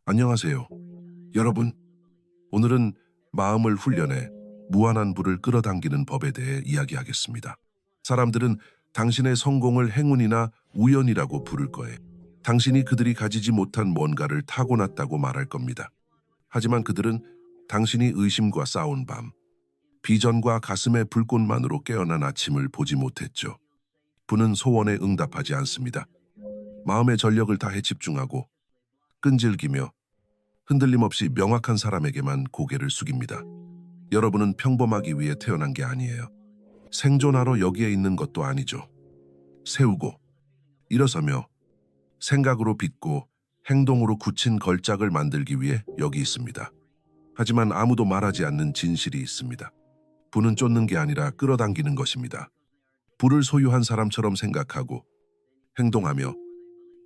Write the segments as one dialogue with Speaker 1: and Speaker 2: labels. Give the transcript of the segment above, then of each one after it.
Speaker 1: 안녕하세요. 여러분, 오늘은 마음을 훈련해 무한한 부를 끌어당기는 법에 대해 이야기하겠습니다. 사람들은 당신의 성공을 행운이나 우연이라고 부를 거예요. 당신이 그들이 가지지 못한 뭔가를 타고났다고 말할 겁니다. 하지만 그들은 당신이 의심과 싸운 밤, 비전과 가슴의 불꽃만으로 깨어난 아침을 보지 못했죠. 부는 소원에 응답하지 않습니다. 마음의 전력을 다해 집중하고 끈질기며 흔들림 없이 명확한 사람에게만 고개를 숙입니다. 여러분은 평범하기 위해 태어난 게 아니에요. 생존하러 여기에 있는 것도 아니죠. 세우고, 일어서며, 생각으로 빚고, 행동으로 굳힌 걸작을 만들기 위해 여기 있습니다. 하지만 아무도 말하지 않는 진실이 있습니다. 부는 쫓는 게 아니라 끌어당기는 것입니다. 부를 소유한 사람처럼 생각하고, 행동하며,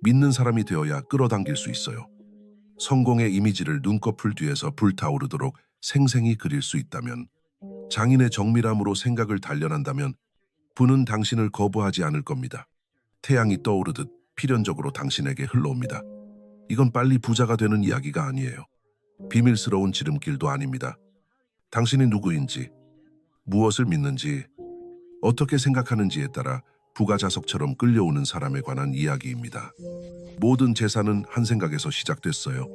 Speaker 1: 믿는 사람이 되어야 끌어당길 수 있어요. 성공의 이미지를 눈꺼풀 뒤에서 불타오르도록 생생히 그릴 수 있다면, 장인의 정밀함으로 생각을 단련한다면 부는 당신을 거부하지 않을 겁니다. 태양이 떠오르듯 필연적으로 당신에게 흘러옵니다. 이건 빨리 부자가 되는 이야기가 아니에요. 비밀스러운 지름길도 아닙니다. 당신이 누구인지, 무엇을 믿는지, 어떻게 생각하는지에 따라 부가 자석처럼 끌려오는 사람에 관한 이야기입니다. 모든 재산은 한 생각에서 시작됐어요.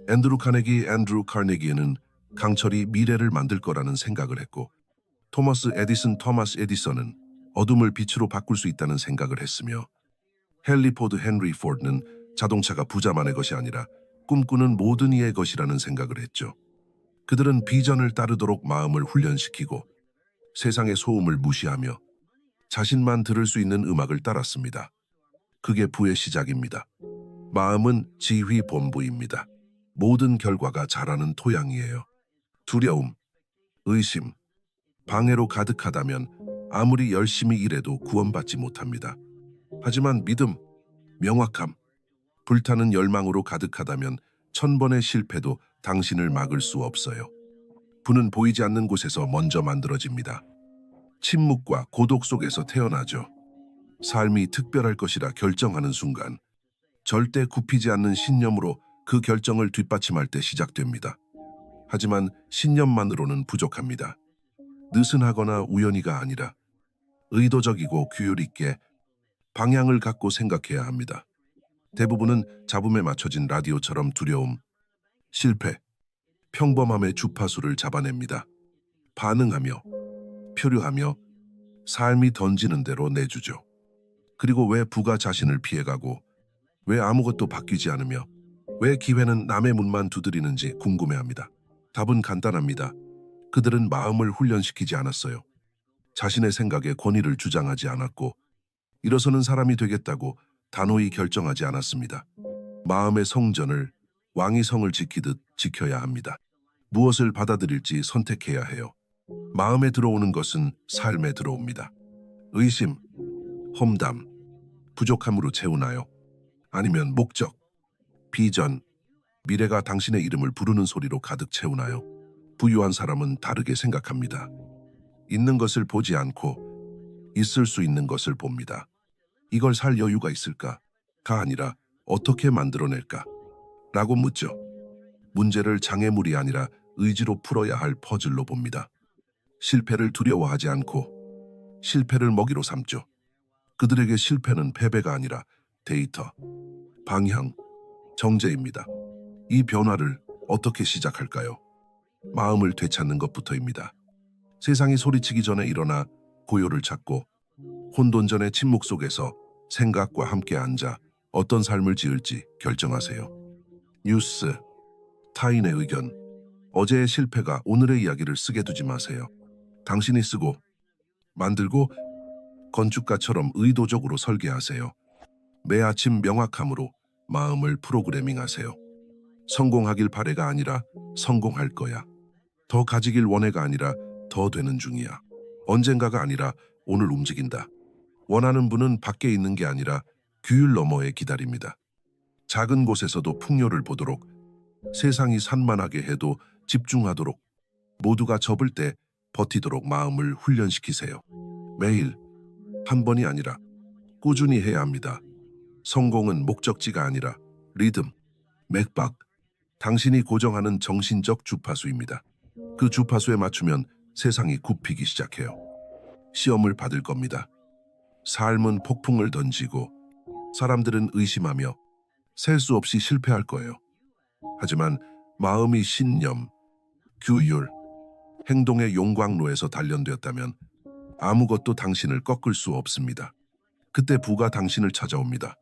Speaker 1: 앤드루 카네기에는 강철이 미래를 만들 거라는 생각을 했고, 토마스 에디슨은 어둠을 빛으로 바꿀 수 있다는 생각을 했으며, 헨리 포드는 자동차가 부자만의 것이 아니라 꿈꾸는 모든 이의 것이라는 생각을 했죠. 그들은 비전을 따르도록 마음을 훈련시키고 세상의 소음을 무시하며 자신만 들을 수 있는 음악을 따랐습니다. 그게 부의 시작입니다. 마음은 지휘 본부입니다. 모든 결과가 자라는 토양이에요. 두려움, 의심, 방해로 가득하다면 아무리 열심히 일해도 구원받지 못합니다. 하지만 믿음, 명확함, 불타는 열망으로 가득하다면 1000번의 실패도 당신을 막을 수 없어요. 부는 보이지 않는 곳에서 먼저 만들어집니다. 침묵과 고독 속에서 태어나죠. 삶이 특별할 것이라 결정하는 순간, 절대 굽히지 않는 신념으로 그 결정을 뒷받침할 때 시작됩니다. 하지만 신념만으로는 부족합니다. 느슨하거나 우연히가 아니라 의도적이고 규율 있게 방향을 갖고 생각해야 합니다. 대부분은 잡음에 맞춰진 라디오처럼 두려움, 실패, 평범함의 주파수를 잡아냅니다. 반응하며, 표류하며, 삶이 던지는 대로 내주죠. 그리고 왜 부가 자신을 피해가고, 왜 아무것도 바뀌지 않으며, 왜 기회는 남의 문만 두드리는지 궁금해합니다. 답은 간단합니다. 그들은 마음을 훈련시키지 않았어요. 자신의 생각에 권위를 주장하지 않았고, 일어서는 사람이 되겠다고 단호히 결정하지 않았습니다. 마음의 성전을 왕이 성을 지키듯 지켜야 합니다. 무엇을 받아들일지 선택해야 해요. 마음에 들어오는 것은 삶에 들어옵니다. 의심, 험담, 부족함으로 채우나요? 아니면 목적, 비전, 미래가 당신의 이름을 부르는 소리로 가득 채우나요? 부유한 사람은 다르게 생각합니다. 있는 것을 보지 않고 있을 수 있는 것을 봅니다. 이걸 살 여유가 있을까? 가 아니라 어떻게 만들어낼까? 라고 묻죠. 문제를 장애물이 아니라 의지로 풀어야 할 퍼즐로 봅니다. 실패를 두려워하지 않고 실패를 먹이로 삼죠. 그들에게 실패는 패배가 아니라 데이터, 방향, 정제입니다. 이 변화를 어떻게 시작할까요? 마음을 되찾는 것부터입니다. 세상이 소리치기 전에 일어나 고요를 찾고 혼돈전의 침묵 속에서 생각과 함께 앉아 어떤 삶을 지을지 결정하세요. 뉴스, 타인의 의견, 어제의 실패가 오늘의 이야기를 쓰게 두지 마세요. 당신이 쓰고, 만들고, 건축가처럼 의도적으로 설계하세요. 매 아침 명확함으로 마음을 프로그래밍하세요. 성공하길 바래가 아니라 성공할 거야. 더 가지길 원해가 아니라 더 되는 중이야. 언젠가가 아니라 오늘 움직인다. 원하는 분은 밖에 있는 게 아니라 규율 너머에 기다립니다. 작은 곳에서도 풍요를 보도록, 세상이 산만하게 해도 집중하도록, 모두가 접을 때 버티도록 마음을 훈련시키세요. 매일, 한 번이 아니라 꾸준히 해야 합니다. 성공은 목적지가 아니라 리듬, 맥박, 당신이 고정하는 정신적 주파수입니다. 그 주파수에 맞추면 세상이 굽히기 시작해요. 시험을 받을 겁니다. 삶은 폭풍을 던지고 사람들은 의심하며 셀 수 없이 실패할 거예요. 하지만 마음이 신념, 규율, 행동의 용광로에서 단련되었다면 아무것도 당신을 꺾을 수 없습니다. 그때 부가 당신을 찾아옵니다.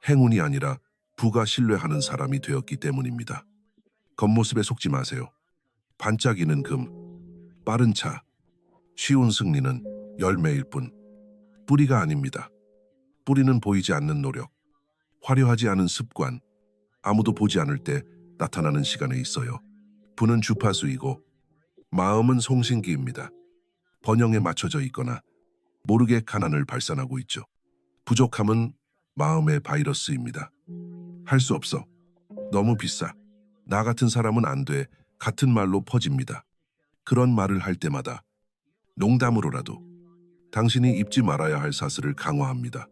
Speaker 1: 행운이 아니라 부가 신뢰하는 사람이 되었기 때문입니다. 겉모습에 속지 마세요. 반짝이는 금, 빠른 차, 쉬운 승리는 열매일 뿐 뿌리가 아닙니다. 뿌리는 보이지 않는 노력, 화려하지 않은 습관, 아무도 보지 않을 때 나타나는 시간에 있어요. 부는 주파수이고 마음은 송신기입니다. 번영에 맞춰져 있거나 모르게 가난을 발산하고 있죠. 부족함은 마음의 바이러스입니다. 할 수 없어. 너무 비싸. 나 같은 사람은 안 돼. 같은 말로 퍼집니다. 그런 말을 할 때마다 농담으로라도 당신이 입지 말아야 할 사슬을 강화합니다.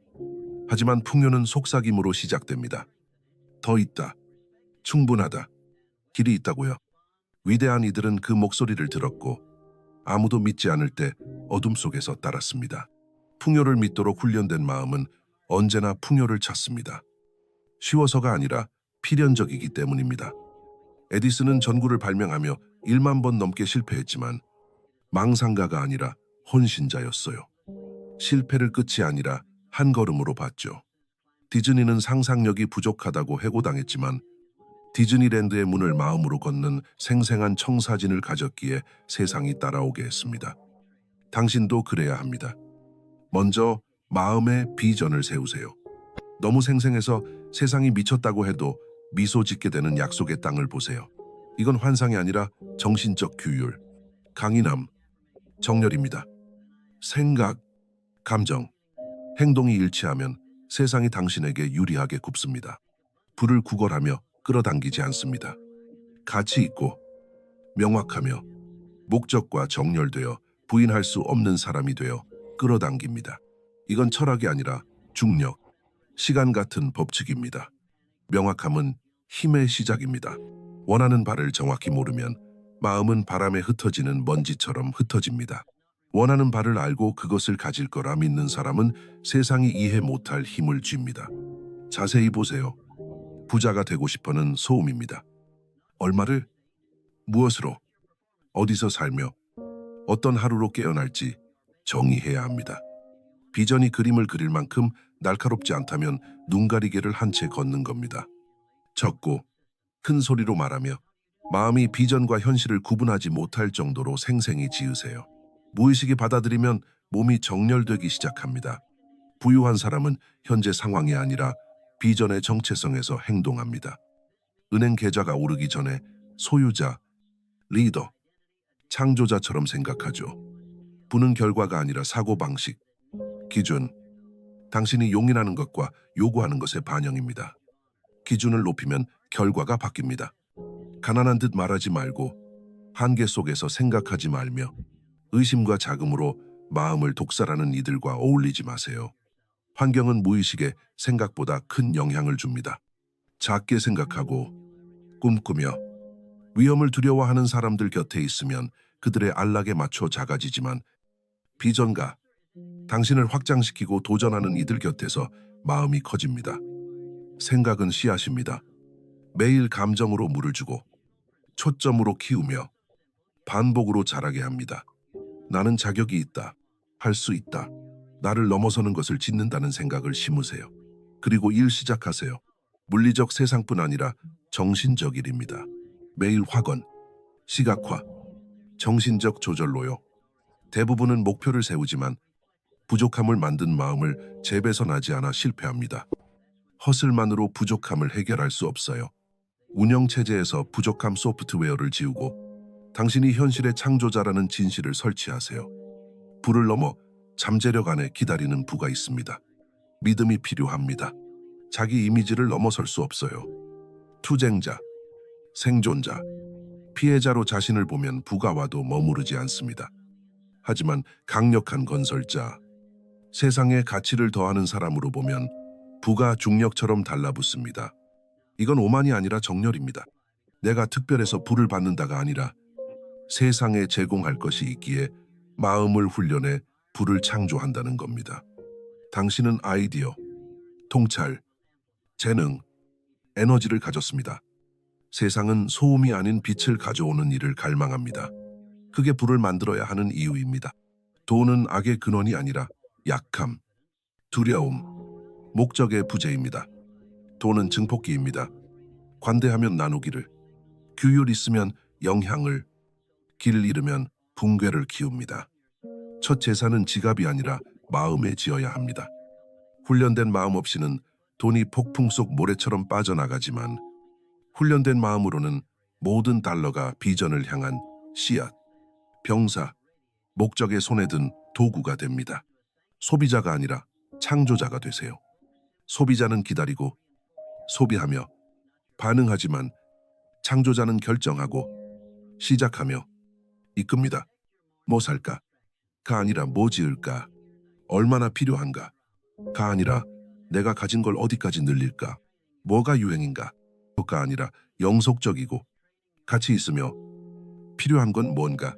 Speaker 1: 하지만 풍요는 속삭임으로 시작됩니다. 더 있다. 충분하다. 길이 있다고요. 위대한 이들은 그 목소리를 들었고 아무도 믿지 않을 때 어둠 속에서 따랐습니다. 풍요를 믿도록 훈련된 마음은 언제나 풍요를 찾습니다. 쉬워서가 아니라 필연적이기 때문입니다. 에디슨은 전구를 발명하며 1만 번 넘게 실패했지만 망상가가 아니라 혼신자였어요. 실패를 끝이 아니라 한 걸음으로 봤죠. 디즈니는 상상력이 부족하다고 해고당했지만 디즈니랜드의 문을 마음으로 걷는 생생한 청사진을 가졌기에 세상이 따라오게 했습니다. 당신도 그래야 합니다. 먼저 마음의 비전을 세우세요. 너무 생생해서 세상이 미쳤다고 해도 미소 짓게 되는 약속의 땅을 보세요. 이건 환상이 아니라 정신적 규율, 강인함, 정렬입니다. 생각, 감정, 행동이 일치하면 세상이 당신에게 유리하게 굽습니다. 불을 구걸하며 끌어당기지 않습니다. 가치 있고 명확하며 목적과 정렬되어 부인할 수 없는 사람이 되어 끌어당깁니다. 이건 철학이 아니라 중력, 시간 같은 법칙입니다. 명확함은 힘의 시작입니다. 원하는 바를 정확히 모르면 마음은 바람에 흩어지는 먼지처럼 흩어집니다. 원하는 바를 알고 그것을 가질 거라 믿는 사람은 세상이 이해 못할 힘을 쥡니다. 자세히 보세요. 부자가 되고 싶어는 소음입니다. 얼마를? 무엇으로? 어디서 살며? 어떤 하루로 깨어날지 정의해야 합니다. 비전이 그림을 그릴 만큼 날카롭지 않다면 눈가리개를 한 채 걷는 겁니다. 적고 큰 소리로 말하며 마음이 비전과 현실을 구분하지 못할 정도로 생생히 지으세요. 무의식이 받아들이면 몸이 정렬되기 시작합니다. 부유한 사람은 현재 상황이 아니라 비전의 정체성에서 행동합니다. 은행 계좌가 오르기 전에 소유자, 리더, 창조자처럼 생각하죠. 부는 결과가 아니라 사고방식, 기준, 당신이 용인하는 것과 요구하는 것의 반영입니다. 기준을 높이면 결과가 바뀝니다. 가난한 듯 말하지 말고 한계 속에서 생각하지 말며 의심과 자금으로 마음을 독살하는 이들과 어울리지 마세요. 환경은 무의식에 생각보다 큰 영향을 줍니다. 작게 생각하고 꿈꾸며 위험을 두려워하는 사람들 곁에 있으면 그들의 안락에 맞춰 작아지지만 비전가, 당신을 확장시키고 도전하는 이들 곁에서 마음이 커집니다. 생각은 씨앗입니다. 매일 감정으로 물을 주고 초점으로 키우며 반복으로 자라게 합니다. 나는 자격이 있다. 할 수 있다. 나를 넘어서는 것을 짓는다는 생각을 심으세요. 그리고 일 시작하세요. 물리적 세상뿐 아니라 정신적 일입니다. 매일 확언, 시각화, 정신적 조절로요. 대부분은 목표를 세우지만 부족함을 만든 마음을 재배선하지 않아 실패합니다. 허슬만으로 부족함을 해결할 수 없어요. 운영체제에서 부족함 소프트웨어를 지우고 당신이 현실의 창조자라는 진실을 설치하세요. 불을 넘어 잠재력 안에 기다리는 부가 있습니다. 믿음이 필요합니다. 자기 이미지를 넘어설 수 없어요. 투쟁자, 생존자, 피해자로 자신을 보면 부가 와도 머무르지 않습니다. 하지만 강력한 건설자, 세상에 가치를 더하는 사람으로 보면 부가 중력처럼 달라붙습니다. 이건 오만이 아니라 정렬입니다. 내가 특별해서 불을 받는다가 아니라 세상에 제공할 것이 있기에 마음을 훈련해 불을 창조한다는 겁니다. 당신은 아이디어, 통찰, 재능, 에너지를 가졌습니다. 세상은 소음이 아닌 빛을 가져오는 일을 갈망합니다. 그게 불을 만들어야 하는 이유입니다. 돈은 악의 근원이 아니라 약함, 두려움, 목적의 부재입니다. 돈은 증폭기입니다. 관대하면 나누기를, 규율 있으면 영향을, 길 잃으면 붕괴를 키웁니다. 첫 제사는 지갑이 아니라 마음에 지어야 합니다. 훈련된 마음 없이는 돈이 폭풍 속 모래처럼 빠져나가지만 훈련된 마음으로는 모든 달러가 비전을 향한 씨앗, 병사, 목적의 손에 든 도구가 됩니다. 소비자가 아니라 창조자가 되세요. 소비자는 기다리고 소비하며 반응하지만 창조자는 결정하고 시작하며 이끕니다. 뭐 살까? 가 아니라 뭐 지을까? 얼마나 필요한가? 가 아니라 내가 가진 걸 어디까지 늘릴까? 뭐가 유행인가? 가 아니라 영속적이고 가치 있으며 필요한 건 뭔가?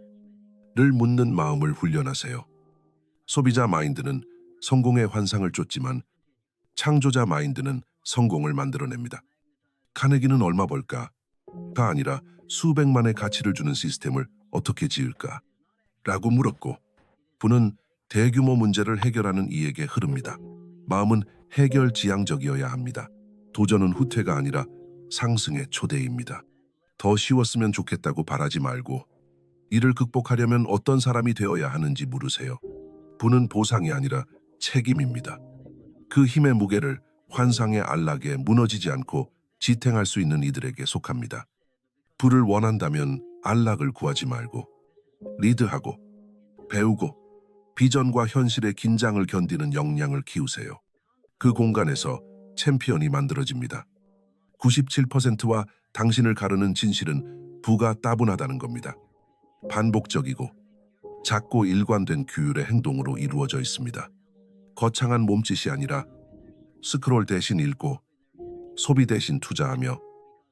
Speaker 1: 를 묻는 마음을 훈련하세요. 소비자 마인드는 성공의 환상을 쫓지만 창조자 마인드는 성공을 만들어냅니다. 카네기는 얼마 벌까? 가 아니라 수백만의 가치를 주는 시스템을 어떻게 지을까? 라고 물었고 부는 대규모 문제를 해결하는 이에게 흐릅니다. 마음은 해결지향적이어야 합니다. 도전은 후퇴가 아니라 상승의 초대입니다. 더 쉬웠으면 좋겠다고 바라지 말고 이를 극복하려면 어떤 사람이 되어야 하는지 물으세요. 부는 보상이 아니라 책임입니다. 그 힘의 무게를 환상의 안락에 무너지지 않고 지탱할 수 있는 이들에게 속합니다. 부를 원한다면 안락을 구하지 말고 리드하고 배우고 비전과 현실의 긴장을 견디는 역량을 키우세요. 그 공간에서 챔피언이 만들어집니다. 97%와 당신을 가르는 진실은 부가 따분하다는 겁니다. 반복적이고 작고 일관된 규율의 행동으로 이루어져 있습니다. 거창한 몸짓이 아니라 스크롤 대신 읽고 소비 대신 투자하며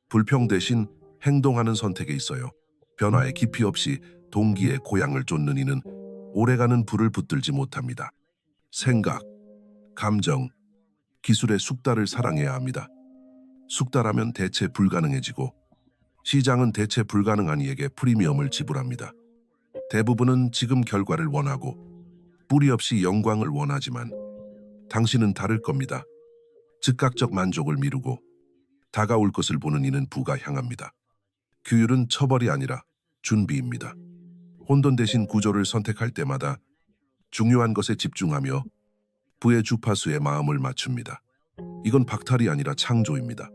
Speaker 1: 불평 대신 행동하는 선택에 있어요. 변화에 깊이 없이 동기의 고향을 쫓는 이는 오래가는 불을 붙들지 못합니다. 생각, 감정, 기술의 숙달을 사랑해야 합니다. 숙달하면 대체 불가능해지고 시장은 대체 불가능한 이에게 프리미엄을 지불합니다. 대부분은 지금 결과를 원하고 뿌리 없이 영광을 원하지만 당신은 다를 겁니다. 즉각적 만족을 미루고 다가올 것을 보는 이는 부가 향합니다. 규율은 처벌이 아니라 준비입니다. 혼돈 대신 구조를 선택할 때마다 중요한 것에 집중하며 부의 주파수에 마음을 맞춥니다. 이건 박탈이 아니라 창조입니다.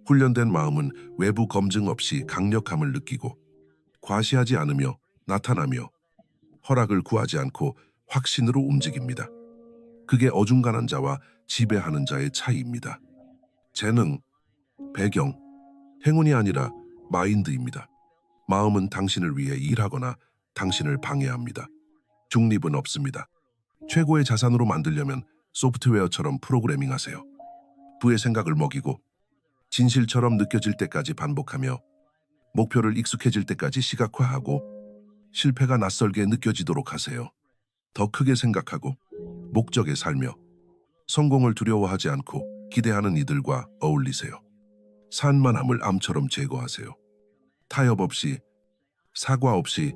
Speaker 1: 훈련된 마음은 외부 검증 없이 강력함을 느끼고 과시하지 않으며 나타나며 허락을 구하지 않고 확신으로 움직입니다. 그게 어중간한 자와 지배하는 자의 차이입니다. 재능, 배경, 행운이 아니라 마인드입니다. 마음은 당신을 위해 일하거나 당신을 방해합니다. 중립은 없습니다. 최고의 자산으로 만들려면 소프트웨어처럼 프로그래밍 하세요. 부의 생각을 먹이고 진실처럼 느껴질 때까지 반복하며 목표를 익숙해질 때까지 시각화하고 실패가 낯설게 느껴지도록 하세요. 더 크게 생각하고 목적에 살며 성공을 두려워하지 않고 기대하는 이들과 어울리세요. 산만함을 암처럼 제거하세요. 타협 없이, 사과 없이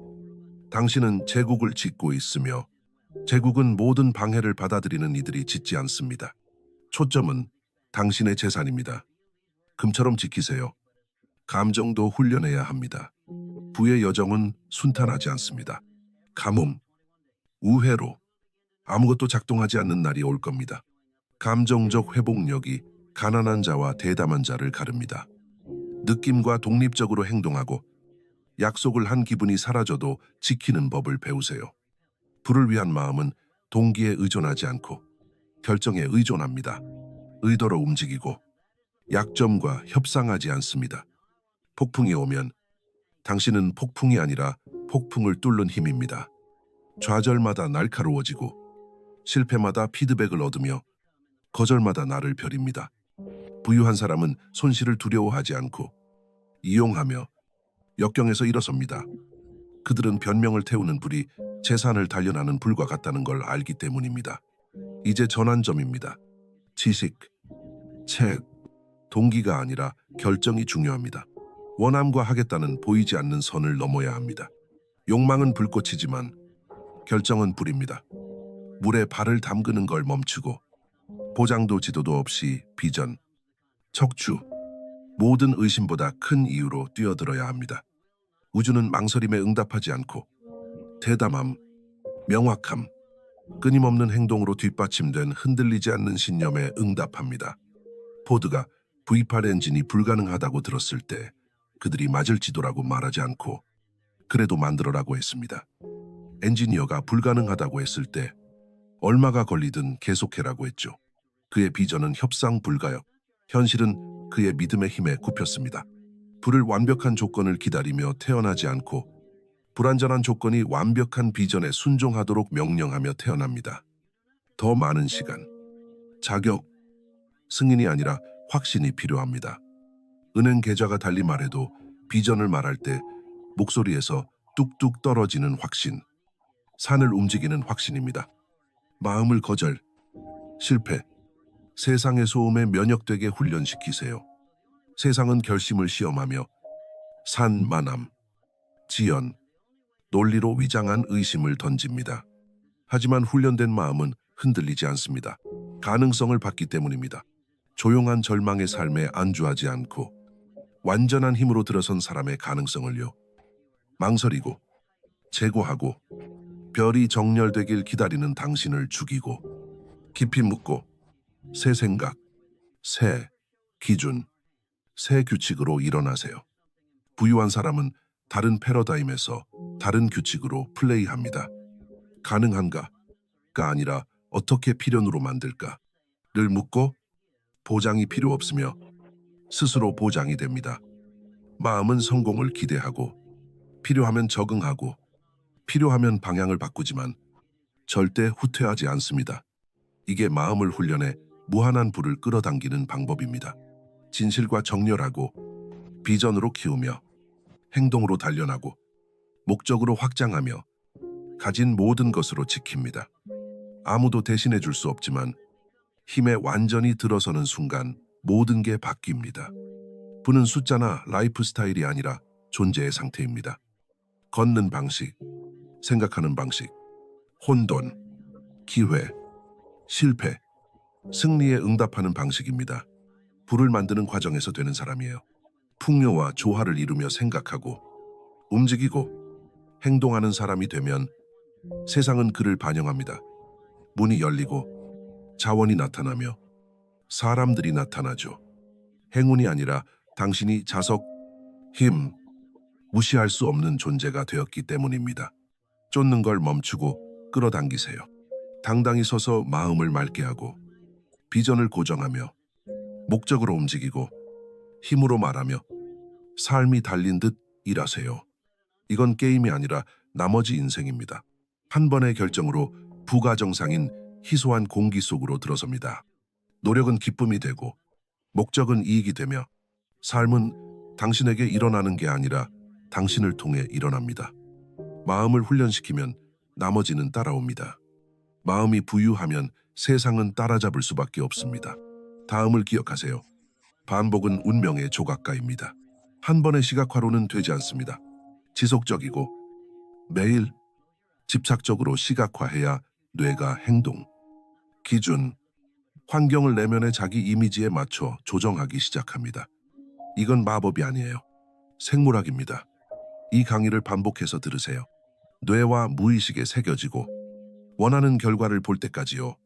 Speaker 1: 당신은 제국을 짓고 있으며 제국은 모든 방해를 받아들이는 이들이 짓지 않습니다. 초점은 당신의 재산입니다. 금처럼 지키세요. 감정도 훈련해야 합니다. 부의 여정은 순탄하지 않습니다. 가뭄, 우회로, 아무것도 작동하지 않는 날이 올 겁니다. 감정적 회복력이 가난한 자와 대담한 자를 가릅니다. 느낌과 독립적으로 행동하고 약속을 한 기분이 사라져도 지키는 법을 배우세요. 부를 위한 마음은 동기에 의존하지 않고 결정에 의존합니다. 의도로 움직이고 약점과 협상하지 않습니다. 폭풍이 오면 당신은 폭풍이 아니라 폭풍을 뚫는 힘입니다. 좌절마다 날카로워지고 실패마다 피드백을 얻으며 거절마다 나를 벼립니다. 부유한 사람은 손실을 두려워하지 않고 이용하며 역경에서 일어섭니다. 그들은 변명을 태우는 불이 재산을 단련하는 불과 같다는 걸 알기 때문입니다. 이제 전환점입니다. 지식, 책, 동기가 아니라 결정이 중요합니다. 원함과 하겠다는 보이지 않는 선을 넘어야 합니다. 욕망은 불꽃이지만 결정은 불입니다. 물에 발을 담그는 걸 멈추고 보장도 지도도 없이 비전, 척추, 모든 의심보다 큰 이유로 뛰어들어야 합니다. 우주는 망설임에 응답하지 않고 대담함, 명확함, 끊임없는 행동으로 뒷받침된 흔들리지 않는 신념에 응답합니다. 포드가 V8 엔진이 불가능하다고 들었을 때 그들이 맞을지도라고 말하지 않고 그래도 만들어라고 했습니다. 엔지니어가 불가능하다고 했을 때 얼마가 걸리든 계속해라고 했죠. 그의 비전은 협상 불가역, 현실은 그의 믿음의 힘에 굽혔습니다. 불을 완벽한 조건을 기다리며 태어나지 않고 불완전한 조건이 완벽한 비전에 순종하도록 명령하며 태어납니다. 더 많은 시간, 자격, 승인이 아니라 확신이 필요합니다. 은행 계좌가 달리 말해도 비전을 말할 때 목소리에서 뚝뚝 떨어지는 확신, 산을 움직이는 확신입니다. 마음을 거절, 실패, 세상의 소음에 면역되게 훈련시키세요. 세상은 결심을 시험하며 산만함, 지연, 논리로 위장한 의심을 던집니다. 하지만 훈련된 마음은 흔들리지 않습니다. 가능성을 받기 때문입니다. 조용한 절망의 삶에 안주하지 않고 완전한 힘으로 들어선 사람의 가능성을요. 망설이고 제고하고 별이 정렬되길 기다리는 당신을 죽이고 깊이 묻고 새 생각, 새 기준, 새 규칙으로 일어나세요. 부유한 사람은 다른 패러다임에서 다른 규칙으로 플레이합니다. 가능한가가 아니라 어떻게 필연으로 만들까를 묻고 보장이 필요 없으며 스스로 보장이 됩니다. 마음은 성공을 기대하고 필요하면 적응하고 필요하면 방향을 바꾸지만 절대 후퇴하지 않습니다. 이게 마음을 훈련해 무한한 불을 끌어당기는 방법입니다. 진실과 정렬하고 비전으로 키우며 행동으로 단련하고 목적으로 확장하며 가진 모든 것으로 지킵니다. 아무도 대신해 줄 수 없지만 힘에 완전히 들어서는 순간 모든 게 바뀝니다. 부는 숫자나 라이프 스타일이 아니라 존재의 상태입니다. 걷는 방식, 생각하는 방식, 혼돈, 기회, 실패, 승리에 응답하는 방식입니다. 불을 만드는 과정에서 되는 사람이에요. 풍요와 조화를 이루며 생각하고 움직이고 행동하는 사람이 되면 세상은 그를 반영합니다. 문이 열리고 자원이 나타나며 사람들이 나타나죠. 행운이 아니라 당신이 자석, 힘, 무시할 수 없는 존재가 되었기 때문입니다. 쫓는 걸 멈추고 끌어당기세요. 당당히 서서 마음을 맑게 하고 비전을 고정하며 목적으로 움직이고 힘으로 말하며 삶이 달린 듯 일하세요. 이건 게임이 아니라 나머지 인생입니다. 한 번의 결정으로 부가정상인 희소한 공기 속으로 들어섭니다. 노력은 기쁨이 되고 목적은 이익이 되며 삶은 당신에게 일어나는 게 아니라 당신을 통해 일어납니다. 마음을 훈련시키면 나머지는 따라옵니다. 마음이 부유하면 세상은 따라잡을 수밖에 없습니다. 다음을 기억하세요. 반복은 운명의 조각가입니다. 한 번의 시각화로는 되지 않습니다. 지속적이고 매일 집착적으로 시각화해야 뇌가 행동, 기준, 환경을 내면의 자기 이미지에 맞춰 조정하기 시작합니다. 이건 마법이 아니에요. 생물학입니다. 이 강의를 반복해서 들으세요. 뇌와 무의식에 새겨지고 원하는 결과를 볼 때까지요.